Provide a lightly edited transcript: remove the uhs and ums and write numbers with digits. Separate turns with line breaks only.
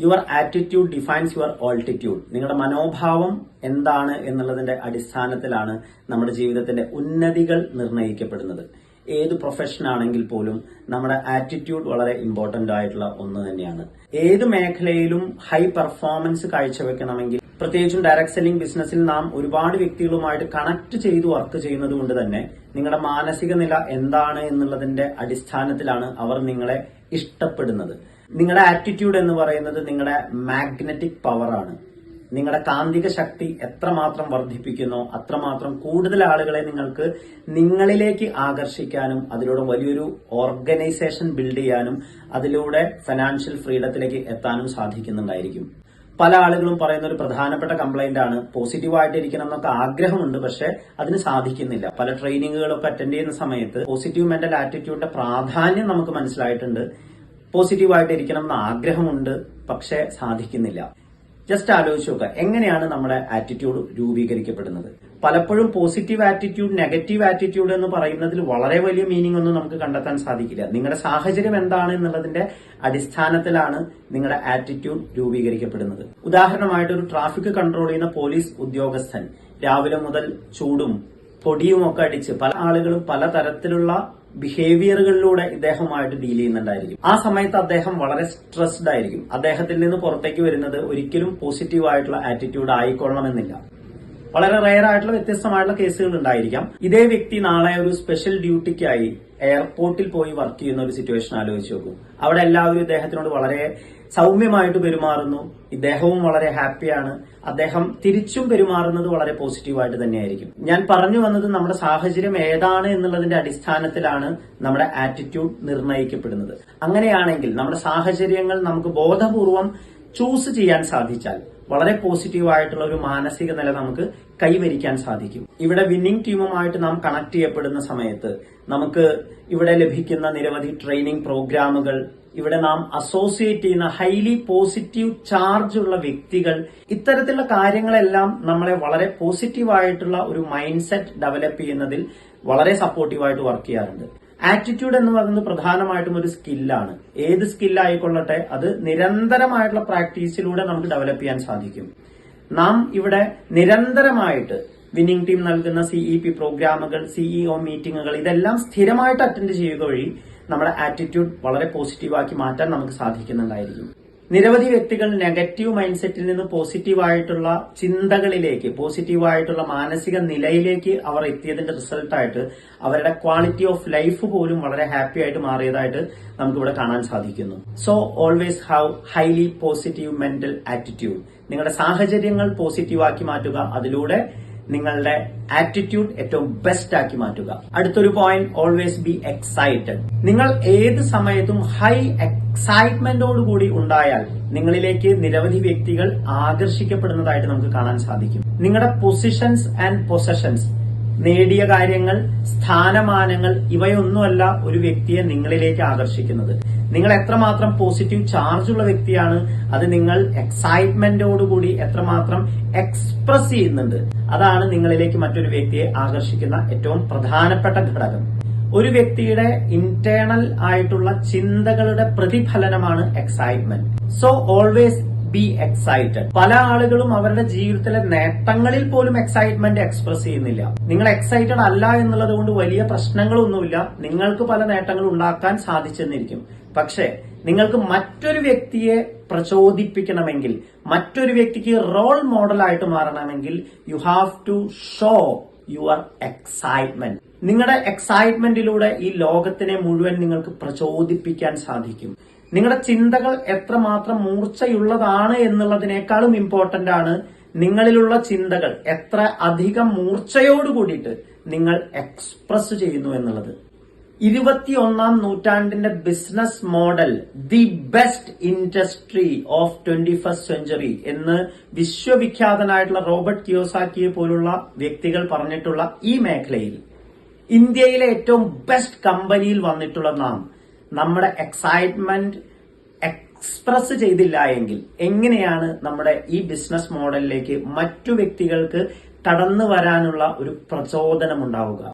Your attitude defines your altitude. നിങ്ങളുടെ മനോഭാവം എന്താണ് എന്നുള്ളതിന്റെ അടിസ്ഥാനത്തിലാണ് നമ്മുടെ ജീവിതത്തിന്റെ ഉന്നതികൾ നിർണ്ണയിക്കപ്പെടുന്നത്. ഏത് പ്രൊഫഷൻ ആണെങ്കിൽ പോലും നമ്മുടെ ആറ്റിറ്റ്യൂഡ് വളരെ ഇമ്പോർട്ടന്റ് ആയിട്ടുള്ള ഒന്ന് തന്നെയാണ്. ഏത് മേഖലയിലും ഹൈ പെർഫോമൻസ് കാഴ്ചവെക്കണമെങ്കിൽ, പ്രത്യേകിച്ചും ഡയറക്ട് സെല്ലിംഗ് ബിസിനസ്സിൽ നാം ഒരുപാട് വ്യക്തികളുമായിട്ട് കണക്ട് ചെയ്ത് വർക്ക് ചെയ്യുന്നത് കൊണ്ട് തന്നെ നിങ്ങളുടെ മാനസിക നില എന്താണ് എന്നുള്ളതിന്റെ അടിസ്ഥാനത്തിലാണ് അവർ നിങ്ങളെ ഇഷ്ടപ്പെടുന്നത്. നിങ്ങളുടെ ആറ്റിറ്റ്യൂഡ് എന്ന് പറയുന്നത് നിങ്ങളുടെ മാഗ്നറ്റിക് പവറാണ്. നിങ്ങളുടെ കാന്തിക ശക്തി എത്രമാത്രം വർദ്ധിപ്പിക്കുന്നോ അത്രമാത്രം കൂടുതൽ ആളുകളെ നിങ്ങൾക്ക് നിങ്ങളിലേക്ക് ആകർഷിക്കാനും അതിലൂടെ വലിയൊരു ഓർഗനൈസേഷൻ ബിൽഡ് ചെയ്യാനും അതിലൂടെ ഫിനാൻഷ്യൽ ഫ്രീഡത്തിലേക്ക് എത്താനും സാധിക്കുന്നുണ്ടായിരിക്കും. പല ആളുകളും പറയുന്ന ഒരു പ്രധാനപ്പെട്ട കംപ്ലൈന്റ് ആണ്, പോസിറ്റീവായിട്ടിരിക്കണം എന്നൊക്കെ ആഗ്രഹമുണ്ട്, പക്ഷെ അതിന് സാധിക്കുന്നില്ല. പല ട്രെയിനിങ്ങുകളൊക്കെ അറ്റൻഡ് ചെയ്യുന്ന സമയത്ത് പോസിറ്റീവ് മെന്റൽ ആറ്റിറ്റ്യൂഡിന്റെ പ്രാധാന്യം നമുക്ക് മനസ്സിലായിട്ടുണ്ട്. പോസിറ്റീവായിട്ടിരിക്കണം എന്ന ആഗ്രഹമുണ്ട്, പക്ഷെ സാധിക്കുന്നില്ല. ജസ്റ്റ് ആലോചിച്ച് നോക്കുക, എങ്ങനെയാണ് നമ്മുടെ ആറ്റിറ്റ്യൂഡ് രൂപീകരിക്കപ്പെടുന്നത്? പലപ്പോഴും പോസിറ്റീവ് ആറ്റിറ്റ്യൂഡ്, നെഗറ്റീവ് ആറ്റിറ്റ്യൂഡ് എന്ന് പറയുന്നതിൽ വളരെ വലിയ മീനിങ് ഒന്നും നമുക്ക് കണ്ടെത്താൻ സാധിക്കില്ല. നിങ്ങളുടെ സാഹചര്യം എന്താണ് എന്നുള്ളതിന്റെ അടിസ്ഥാനത്തിലാണ് നിങ്ങളുടെ ആറ്റിറ്റ്യൂഡ് രൂപീകരിക്കപ്പെടുന്നത്. ഉദാഹരണമായിട്ട് ഒരു ട്രാഫിക് കൺട്രോൾ ചെയ്യുന്ന പോലീസ് ഉദ്യോഗസ്ഥൻ രാവിലെ മുതൽ ചൂടും പൊടിയും ഒക്കെ അടിച്ച് പല ആളുകളും പലതരത്തിലുള്ള ബിഹേവിയറുകളിലൂടെ ഇദ്ദേഹവുമായിട്ട് ഡീൽ ചെയ്യുന്നുണ്ടായിരിക്കും. ആ സമയത്ത് അദ്ദേഹം വളരെ സ്ട്രെസ്ഡ് ആയിരിക്കും. അദ്ദേഹത്തിൽ നിന്ന് പുറത്തേക്ക് വരുന്നത് ഒരിക്കലും പോസിറ്റീവ് ആയിട്ടുള്ള ആറ്റിറ്റ്യൂഡ് ആയിക്കൊള്ളണമെന്നില്ല. വളരെ റെയർ ആയിട്ടുള്ള വ്യത്യസ്തമായിട്ടുള്ള കേസുകൾ ഉണ്ടായിരിക്കാം. ഇതേ വ്യക്തി നാളെ ഒരു സ്പെഷ്യൽ ഡ്യൂട്ടിക്കായി എയർപോർട്ടിൽ പോയി വർക്ക് ചെയ്യുന്ന ഒരു സിറ്റുവേഷൻ ആലോചിച്ച് നോക്കും. അവിടെ എല്ലാവരും ഇദ്ദേഹത്തിനോട് വളരെ സൗമ്യമായിട്ട് പെരുമാറുന്നു. ഇദ്ദേഹവും വളരെ ഹാപ്പിയാണ്. അദ്ദേഹം തിരിച്ചും പെരുമാറുന്നത് വളരെ പോസിറ്റീവായിട്ട് തന്നെയായിരിക്കും. ഞാൻ പറഞ്ഞു വന്നത് നമ്മുടെ സാഹചര്യം ഏതാണ് എന്നുള്ളതിന്റെ അടിസ്ഥാനത്തിലാണ് നമ്മുടെ ആറ്റിറ്റ്യൂഡ് നിർണ്ണയിക്കപ്പെടുന്നത്. അങ്ങനെയാണെങ്കിൽ നമ്മുടെ സാഹചര്യങ്ങൾ നമുക്ക് ബോധപൂർവം ചൂസ് ചെയ്യാൻ സാധിച്ചാൽ വളരെ പോസിറ്റീവായിട്ടുള്ള ഒരു മാനസിക നില നമുക്ക് കൈവരിക്കാൻ സാധിക്കും. ഇവിടെ വിന്നിംഗ് ടീമുമായിട്ട് നാം കണക്ട് ചെയ്യപ്പെടുന്ന സമയത്ത് നമുക്ക് ഇവിടെ ലഭിക്കുന്ന നിരവധി ട്രെയിനിങ് പ്രോഗ്രാമുകൾ, ഇവിടെ നാം അസോസിയേറ്റ് ചെയ്യുന്ന ഹൈലി പോസിറ്റീവ് ചാർജ് ഉള്ള വ്യക്തികൾ, ഇത്തരത്തിലുള്ള കാര്യങ്ങളെല്ലാം നമ്മളെ വളരെ പോസിറ്റീവായിട്ടുള്ള ഒരു മൈൻഡ് സെറ്റ് ഡെവലപ്പ് ചെയ്യുന്നതിൽ വളരെ സപ്പോർട്ടീവായിട്ട് വർക്ക് ചെയ്യാറുണ്ട്. ആറ്റിറ്റ്യൂഡ് എന്ന് പറയുന്നത് പ്രധാനമായിട്ടും ഒരു സ്കില്ലാണ്. ഏത് സ്കില്ലായിക്കൊള്ളട്ടെ അത് നിരന്തരമായിട്ടുള്ള പ്രാക്ടീസിലൂടെ നമുക്ക് ഡെവലപ്പ് ചെയ്യാൻ സാധിക്കും. നാം ഇവിടെ നിരന്തരമായിട്ട് വിന്നിംഗ് ടീം നൽകുന്ന CEP പ്രോഗ്രാമുകൾ, CEO മീറ്റിംഗുകൾ ഇതെല്ലാം സ്ഥിരമായിട്ട് അറ്റൻഡ് ചെയ്യുക വഴി നമ്മുടെ ആറ്റിറ്റ്യൂഡ് വളരെ പോസിറ്റീവാക്കി മാറ്റാൻ നമുക്ക് സാധിക്കുന്നുണ്ടായിരിക്കും. നിരവധി വ്യക്തികൾ നെഗറ്റീവ് മൈൻഡ് സെറ്റിൽ നിന്ന് പോസിറ്റീവായിട്ടുള്ള ചിന്തകളിലേക്ക്, പോസിറ്റീവായിട്ടുള്ള മാനസിക നിലയിലേക്ക് അവർ എത്തിയതിന്റെ റിസൾട്ടായിട്ട് അവരുടെ ക്വാളിറ്റി ഓഫ് ലൈഫ് പോലും വളരെ ഹാപ്പി ആയിട്ട് മാറിയതായിട്ട് നമുക്കിവിടെ കാണാൻ സാധിക്കുന്നു. So always have highly positive mental attitude. നിങ്ങളുടെ സാഹചര്യങ്ങൾ പോസിറ്റീവാക്കി മാറ്റുക, അതിലൂടെ നിങ്ങളുടെ ആറ്റിറ്റ്യൂഡ് ഏറ്റവും ബെസ്റ്റ് ആക്കി മാറ്റുക. അടുത്തൊരു പോയിന്റ്, ഓൾവേസ് ബി എക്സൈറ്റഡ്. നിങ്ങൾ ഏത് സമയത്തും ഹൈ എക്സൈറ്റ്മെന്റോടുകൂടി ഉണ്ടായാൽ നിങ്ങളിലേക്ക് നിരവധി വ്യക്തികൾ ആകർഷിക്കപ്പെടുന്നതായിട്ട് നമുക്ക് കാണാൻ സാധിക്കും. നിങ്ങളുടെ പൊസിഷൻസ് ആൻഡ് പൊസഷൻസ്, നേടിയ കാര്യങ്ങൾ, സ്ഥാനമാനങ്ങൾ ഇവയൊന്നുമല്ല ഒരു വ്യക്തിയെ നിങ്ങളിലേക്ക് ആകർഷിക്കുന്നത്. നിങ്ങൾ എത്രമാത്രം പോസിറ്റീവ് ചാർജ് ഉള്ള വ്യക്തിയാണ്, അത് നിങ്ങൾ എക്സൈറ്റ്മെന്റോടുകൂടി എത്രമാത്രം എക്സ്പ്രസ് ചെയ്യുന്നുണ്ട്, അതാണ് നിങ്ങളിലേക്ക് മറ്റൊരു വ്യക്തിയെ ആകർഷിക്കുന്ന ഏറ്റവും പ്രധാനപ്പെട്ട ഘടകം. ഒരു വ്യക്തിയുടെ ഇന്റേണൽ ആയിട്ടുള്ള ചിന്തകളുടെ പ്രതിഫലനമാണ് excitement. So always be excited. പല ആളുകളും അവരുടെ ജീവിതത്തിലെ നേട്ടങ്ങളിൽ പോലും എക്സൈറ്റ്മെന്റ് എക്സ്പ്രസ് ചെയ്യുന്നില്ല. നിങ്ങൾ എക്സൈറ്റഡ് അല്ല എന്നുള്ളത് കൊണ്ട് വലിയ പ്രശ്നങ്ങളൊന്നുമില്ല. നിങ്ങൾക്ക് പല നേട്ടങ്ങൾ ഉണ്ടാക്കാൻ സാധിച്ചെന്നിരിക്കും. പക്ഷേ നിങ്ങൾക്ക് മറ്റൊരു വ്യക്തിയെ പ്രചോദിപ്പിക്കണമെങ്കിൽ, മറ്റൊരു വ്യക്തിക്ക് റോൾ മോഡലായിട്ട് മാറണമെങ്കിൽ you have to show your excitement. നിങ്ങളുടെ എക്സൈറ്റ്മെന്റിലൂടെ ഈ ലോകത്തിനെ മുഴുവൻ നിങ്ങൾക്ക് പ്രചോദിപ്പിക്കാൻ സാധിക്കും. നിങ്ങളുടെ ചിന്തകൾ എത്രമാത്രം മൂർച്ചയുള്ളതാണ് എന്നുള്ളതിനേക്കാളും ഇമ്പോർട്ടന്റ് ആണ് നിങ്ങളിലുള്ള ചിന്തകൾ എത്ര അധികം മൂർച്ചയോട് കൂടിയിട്ട് നിങ്ങൾ എക്സ്പ്രസ് ചെയ്യുന്നു എന്നുള്ളത്. 21ാം നൂറ്റാണ്ടിന്റെ business model, the best industry of 21st century എന്ന് വിശ്വവിഖ്യാതനായിട്ടുള്ള റോബർട്ട് കിയോസാക്കിയെ പോലുള്ള വ്യക്തികൾ പറഞ്ഞിട്ടുള്ള ഈ മേഖലയിൽ ഇന്ത്യയിലെ ഏറ്റവും ബെസ്റ്റ് കമ്പനിയിൽ വന്നിട്ടുള്ള നാം നമ്മുടെ എക്സൈറ്റ്മെന്റ് എക്സ്പ്രസ് ചെയ്തില്ല എങ്കിൽ എങ്ങനെയാണ് നമ്മുടെ ഈ ബിസിനസ് മോഡലിലേക്ക് മറ്റു വ്യക്തികൾക്ക് കടന്നു വരാനുള്ള ഒരു പ്രചോദനം ഉണ്ടാവുക?